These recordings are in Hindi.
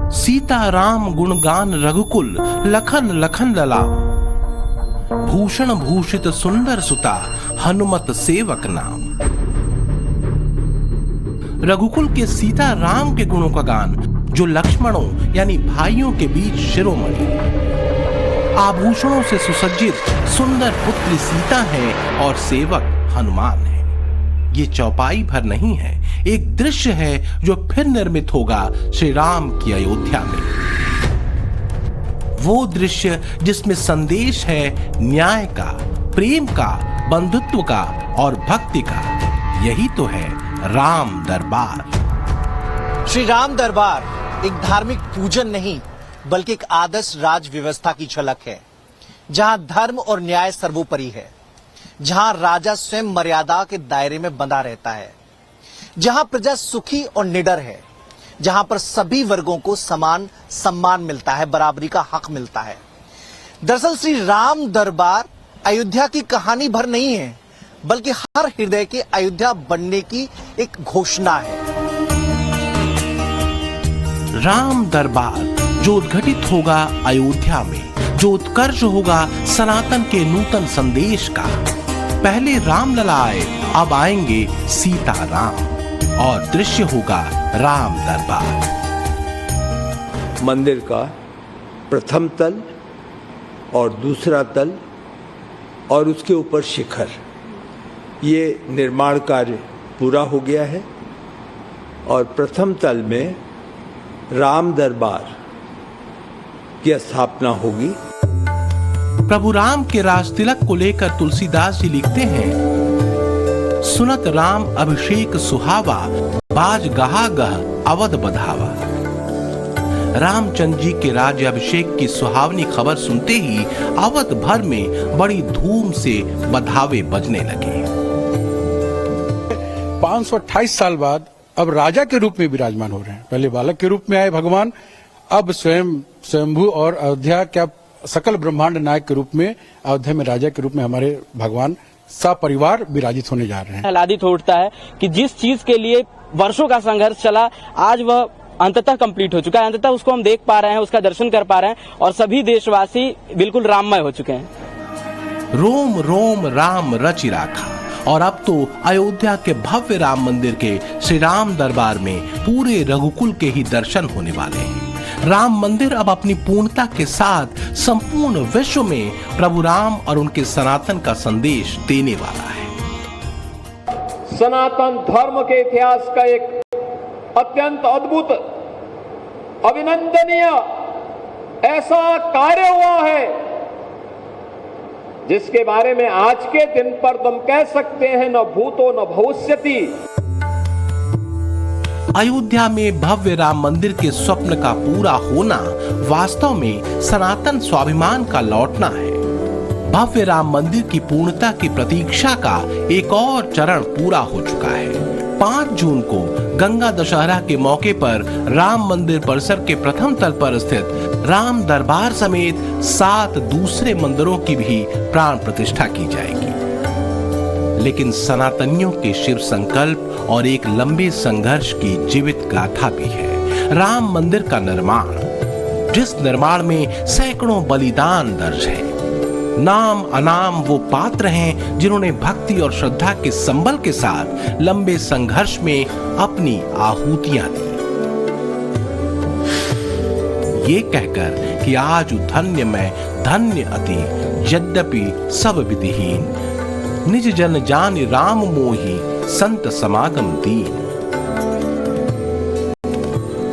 सीता राम गुणगान रघुकुल लखन लखन ललाम। भूषण भूषित सुंदर सुता हनुमत सेवक नाम। रघुकुल के सीता राम के गुणों का गान जो लक्ष्मणों यानी भाइयों के बीच शिरोमणि। आभूषणों से सुसज्जित सुंदर पुत्री सीता है और सेवक हनुमान है। ये चौपाई भर नहीं है, एक दृश्य है जो फिर निर्मित होगा श्री राम की अयोध्या में। वो दृश्य जिसमें संदेश है न्याय का, प्रेम का, बंधुत्व का और भक्ति का। यही तो है राम दरबार। श्री राम दरबार एक धार्मिक पूजन नहीं बल्कि एक आदर्श राज व्यवस्था की झलक है, जहां धर्म और न्याय सर्वोपरि है, जहां राजा स्वयं मर्यादा के दायरे में बंधा रहता है, जहां प्रजा सुखी और निडर है, जहां पर सभी वर्गों को समान सम्मान मिलता है, बराबरी का हक मिलता है। दरअसल श्री राम दरबार अयोध्या की कहानी भर नहीं है बल्कि हर हृदय के अयोध्या बनने की एक घोषणा है। राम दरबार जो उद्घटित होगा अयोध्या में, जो उत्कर्ष होगा सनातन के नूतन संदेश का। पहले रामलला आए, अब आएंगे सीता राम, और दृश्य होगा राम दरबार। मंदिर का प्रथम तल और दूसरा तल और उसके ऊपर शिखर, ये निर्माण कार्य पूरा हो गया है और प्रथम तल में राम दरबार की स्थापना होगी। प्रभु राम के राज तिलक को लेकर तुलसीदास जी लिखते हैं, सुनत राम अभिषेक सुहावा, बाज गहा गह अवध बधावा। रामचंद्र जी के राज्य अभिषेक की सुहावनी खबर सुनते ही अवध भर में बड़ी धूम से बधावे बजने लगे। 528 साल बाद अब राजा के रूप में विराजमान हो रहे हैं। पहले बालक के रूप में आए भगवान, अब स्वयंभू और अयोध्या क्या सकल ब्रह्मांड नायक के रूप में अयोध्या में राजा के रूप में हमारे भगवान सपरिवार विराजित होने जा रहे हैं। आह्लादित उठता है कि जिस चीज के लिए वर्षों का संघर्ष चला, आज वह अंततः कंप्लीट हो चुका है। अंततः उसको हम देख पा रहे हैं, उसका दर्शन कर पा रहे हैं और सभी देशवासी बिल्कुल राममय हो चुके हैं। रोम रोम राम रचि राखा। और अब तो अयोध्या के भव्य राम मंदिर के श्री राम दरबार में पूरे रघुकुल के ही दर्शन होने वाले हैं। राम मंदिर अब अपनी पूर्णता के साथ संपूर्ण विश्व में प्रभु राम और उनके सनातन का संदेश देने वाला है। सनातन धर्म के इतिहास का एक अत्यंत अद्भुत, अभिनंदनीय ऐसा कार्य हुआ है जिसके बारे में आज के दिन पर तुम कह सकते हैं न भूतो न भविष्यति। अयोध्या में भव्य राम मंदिर के स्वप्न का पूरा होना वास्तव में सनातन स्वाभिमान का लौटना है। भव्य राम मंदिर की पूर्णता की प्रतीक्षा का एक और चरण पूरा हो चुका है। 5 जून को गंगा दशहरा के मौके पर राम मंदिर परिसर के प्रथम तल पर स्थित राम दरबार समेत 7 दूसरे मंदिरों की भी प्राण प्रतिष्ठा की जाएगी। लेकिन सनातनियों के शिव संकल्प और एक लंबे संघर्ष की जीवित गाथा भी है राम मंदिर का निर्माण, जिस निर्माण में सैकड़ों बलिदान दर्ज है। नाम अनाम वो पात्र हैं जिन्होंने भक्ति और श्रद्धा के संबल के साथ लंबे संघर्ष में अपनी आहुतियां दी। ये कहकर कि आज धन्य मैं धन्य अति, यद्यपि सब विधिहीन, निज जन जान राम मोहि संत समागम दीन।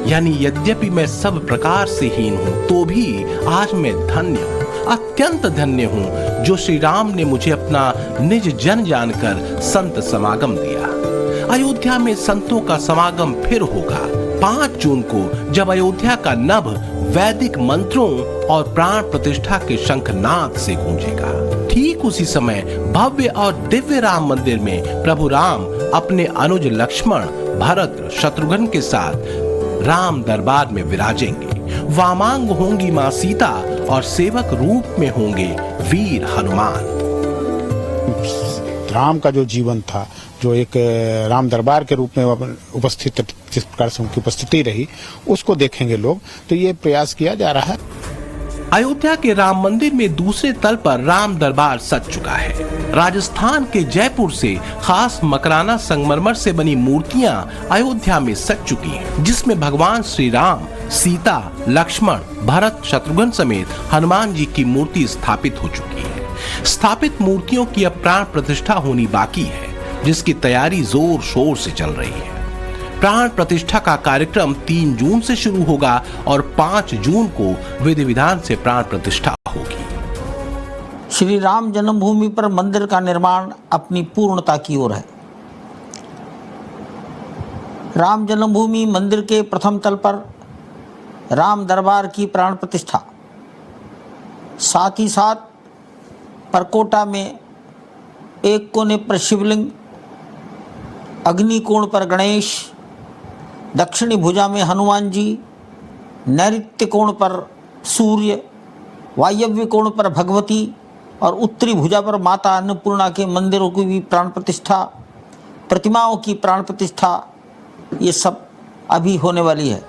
यानी यद्यपि मैं सब प्रकार से हीन हूं तो भी आज मैं धन्य हूं, अत्यंत धन्य हूं जो श्री राम ने मुझे अपना निज जन जानकर संत समागम दिया। अयोध्या में संतों का समागम फिर होगा 5 जून को, जब अयोध्या का नभ वैदिक मंत्रों और प्राण प्रतिष्ठा के शंखनाद से गूंजेगा। ठीक उसी समय भव्य और दिव्य राम मंदिर में प्रभु राम अपने अनुज लक्ष्मण, भरत, शत्रुघ्न के साथ राम दरबार में विराजेंगे। वामांग होंगी मां सीता और सेवक रूप में होंगे वीर हनुमान। राम का जो जीवन था, जो एक राम दरबार के रूप में उपस्थित, जिस प्रकार से उनकी उपस्थिति रही, उसको देखेंगे लोग। तो ये प्रयास किया जा रहा है। अयोध्या के राम मंदिर में दूसरे तल पर राम दरबार सज चुका है। राजस्थान के जयपुर से खास मकराना संगमरमर से बनी मूर्तियां अयोध्या में सज चुकी हैं, जिसमें भगवान श्री राम, सीता, लक्ष्मण, भरत, शत्रुघ्न समेत हनुमान जी की मूर्ति स्थापित हो चुकी है। स्थापित मूर्तियों की अब प्राण प्रतिष्ठा होनी बाकी है, जिसकी तैयारी जोर शोर से चल रही है। प्राण प्रतिष्ठा का कार्यक्रम 3 जून से शुरू होगा और 5 जून को विधि विधान से प्राण प्रतिष्ठा होगी। श्री राम जन्मभूमि पर मंदिर का निर्माण अपनी पूर्णता की ओर है। राम जन्मभूमि मंदिर के प्रथम तल पर राम दरबार की प्राण प्रतिष्ठा, साथ ही साथ परकोटा में एक कोने पर शिवलिंग, अग्नि कोण पर गणेश, दक्षिणी भुजा में हनुमान जी, नैऋत्य कोण पर सूर्य, वायव्य कोण पर भगवती और उत्तरी भुजा पर माता अन्नपूर्णा के मंदिरों की भी प्राण प्रतिष्ठा, प्रतिमाओं की प्राण प्रतिष्ठा, ये सब अभी होने वाली है।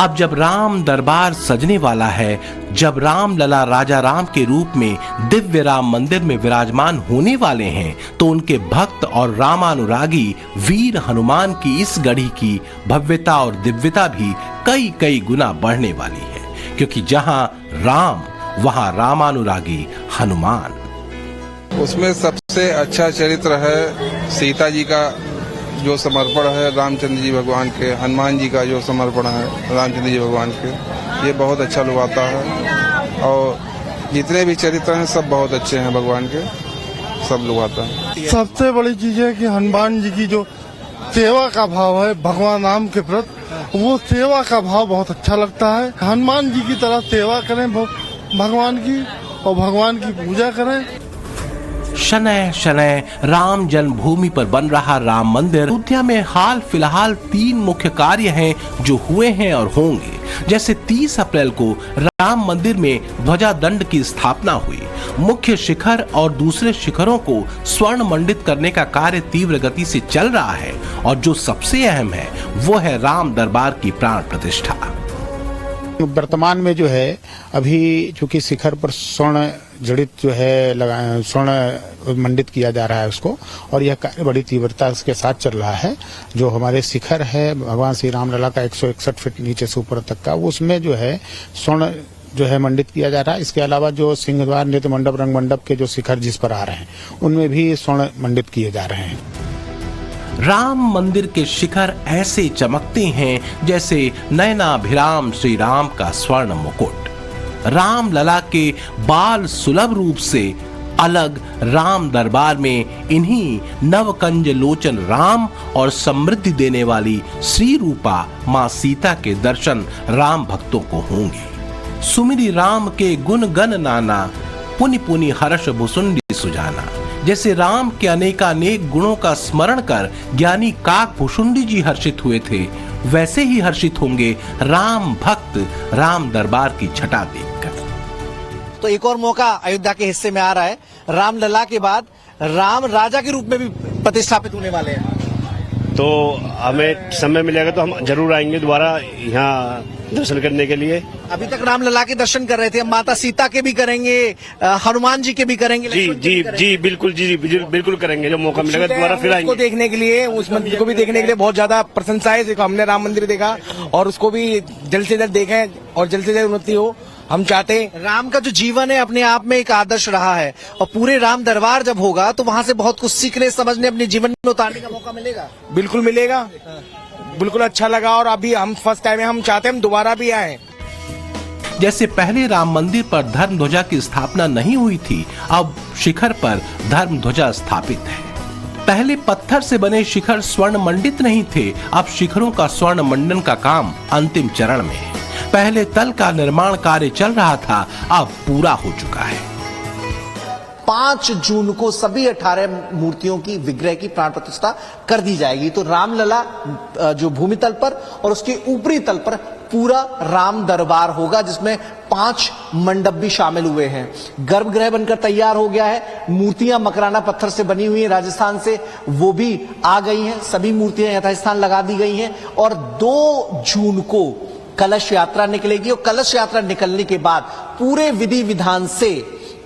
अब जब राम दरबार सजने वाला है, जब राम लला राजा राम के रूप में दिव्य राम मंदिर में विराजमान होने वाले हैं, तो उनके भक्त और रामानुरागी वीर हनुमान की इस गढ़ी की भव्यता और दिव्यता भी कई कई गुना बढ़ने वाली है, क्योंकि जहां राम वहां रामानुरागी हनुमान। उसमें सबसे अच्छा चरित्र है सीता जी का जो समर्पण है रामचंद्र जी भगवान के, हनुमान जी का जो समर्पण है रामचंद्र जी भगवान के, ये बहुत अच्छा लुभाता है। और जितने भी चरित्र हैं सब बहुत अच्छे हैं भगवान के, सब लुभाता है। सबसे बड़ी चीज है कि हनुमान जी की जो सेवा का भाव है भगवान राम के प्रति, वो सेवा का भाव बहुत अच्छा लगता है। हनुमान जी की तरह सेवा करें भगवान की और भगवान की पूजा करें। शनय शनय राम जन्मभूमि पर बन रहा राम मंदिर। अयोध्या में हाल फिलहाल 3 मुख्य कार्य हैं जो हुए हैं और होंगे। जैसे 30 अप्रैल को राम मंदिर में ध्वजा दंड की स्थापना हुई। मुख्य शिखर और दूसरे शिखरों को स्वर्ण मंडित करने का कार्य तीव्र गति से चल रहा है और जो सबसे अहम है वो है राम दरबार की प्राण प्रतिष्ठा। वर्तमान में जो है अभी चूंकि शिखर पर स्वर्ण जड़ित जो है स्वर्ण मंडित किया जा रहा है उसको, और यह कार्य बड़ी तीव्रता के साथ चल रहा है। जो हमारे शिखर है भगवान श्री राम लला का 161 फीट नीचे से ऊपर तक का, उसमें जो है स्वर्ण जो है मंडित किया जा रहा है। इसके अलावा जो सिंहद्वार, नृत्य मंडप, रंग मंडप के जो शिखर जिस पर आ रहे हैं उनमें भी स्वर्ण मंडित किए जा रहे हैं। राम मंदिर के शिखर ऐसे चमकते हैं जैसे नयनाभिराम श्री राम का स्वर्ण मुकुट। राम लला के बाल सुलभ रूप से अलग राम दरबार में इन्हीं नवकंज लोचन राम और समृद्धि देने वाली श्री रूपा मां सीता के दर्शन राम भक्तों को होंगे। सुमिरि राम के गुण गण नाना, पुनि पुनि हर्ष भुसुंडी सुजाना। जैसे राम के अनेकानेक गुणों का स्मरण कर ज्ञानी काक भुसुंडी जी हर्षित हुए थे, वैसे ही हर्षित होंगे राम भक्त राम दरबार की छटा देखकर। तो एक और मौका अयोध्या के हिस्से में आ रहा है। राम लला के बाद राम राजा के रूप में भी प्रतिष्ठापित होने वाले हैं। तो हमें समय मिलेगा तो हम जरूर आएंगे दोबारा यहाँ दर्शन करने के लिए। अभी तक राम लला के दर्शन कर रहे थे, माता सीता के भी करेंगे, हनुमान जी के भी करेंगे। जी बिल्कुल करेंगे। जो मौका मिलेगा दोबारा फिर आएंगे। उसको देखने के लिए, उस मंदिर को भी देखने के लिए बहुत ज्यादा प्रशंसा है। देखो हमने राम मंदिर देखा और उसको भी जल्द से जल्द देखें और जल्द से जल्द उन्नति हो हम चाहते हैं। राम का जो जीवन है अपने आप में एक आदर्श रहा है और पूरे राम दरबार जब होगा तो वहाँ से बहुत कुछ सीखने, समझने, अपने जीवन में उतारने का मौका मिलेगा। बिल्कुल मिलेगा, बिल्कुल अच्छा लगा। और अभी हम फर्स्ट टाइम है, हम चाहते हैं हम दोबारा भी आए। जैसे पहले राम मंदिर पर धर्म ध्वजा की स्थापना नहीं हुई थी, अब शिखर पर धर्म ध्वजा स्थापित है। पहले पत्थर से बने शिखर स्वर्ण मंडित नहीं थे, अब शिखरों का स्वर्ण मंडन का काम अंतिम चरण में है। पहले तल का निर्माण कार्य चल रहा था, अब पूरा हो चुका है। 5 जून को सभी 18 मूर्तियों की विग्रह की प्राण प्रतिष्ठा कर दी जाएगी। तो रामलला जो भूमि तल पर और उसके ऊपरी तल पर पूरा राम दरबार होगा, जिसमें 5 मंडप भी शामिल हुए हैं। गर्भगृह बनकर तैयार हो गया है। मूर्तियां मकराना पत्थर से बनी हुई हैं राजस्थान से, वो भी आ गई हैं। सभी मूर्तियां यथास्थान लगा दी गई हैं और 2 जून को कलश यात्रा निकलेगी और कलश यात्रा निकलने के बाद पूरे विधि विधान से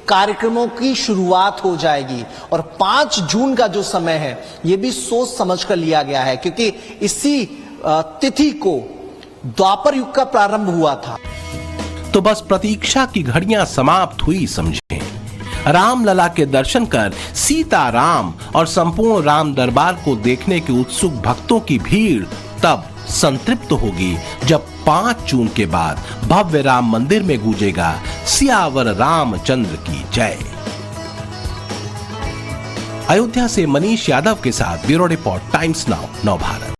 कार्यक्रमों की शुरुआत हो जाएगी। और 5 जून का जो समय है यह भी सोच समझ कर लिया गया है, क्योंकि इसी तिथि को द्वापर युग का प्रारंभ हुआ था। तो बस प्रतीक्षा की घड़ियां समाप्त हुई समझें। रामलला के दर्शन कर सीता राम और संपूर्ण राम दरबार को देखने के उत्सुक भक्तों की भीड़ तब संतृप्त होगी जब 5 जून के बाद भव्य राम मंदिर में गूंजेगा सियावर रामचंद्र की जय। अयोध्या से मनीष यादव के साथ ब्यूरो रिपोर्ट, टाइम्स नाउ, नव भारत।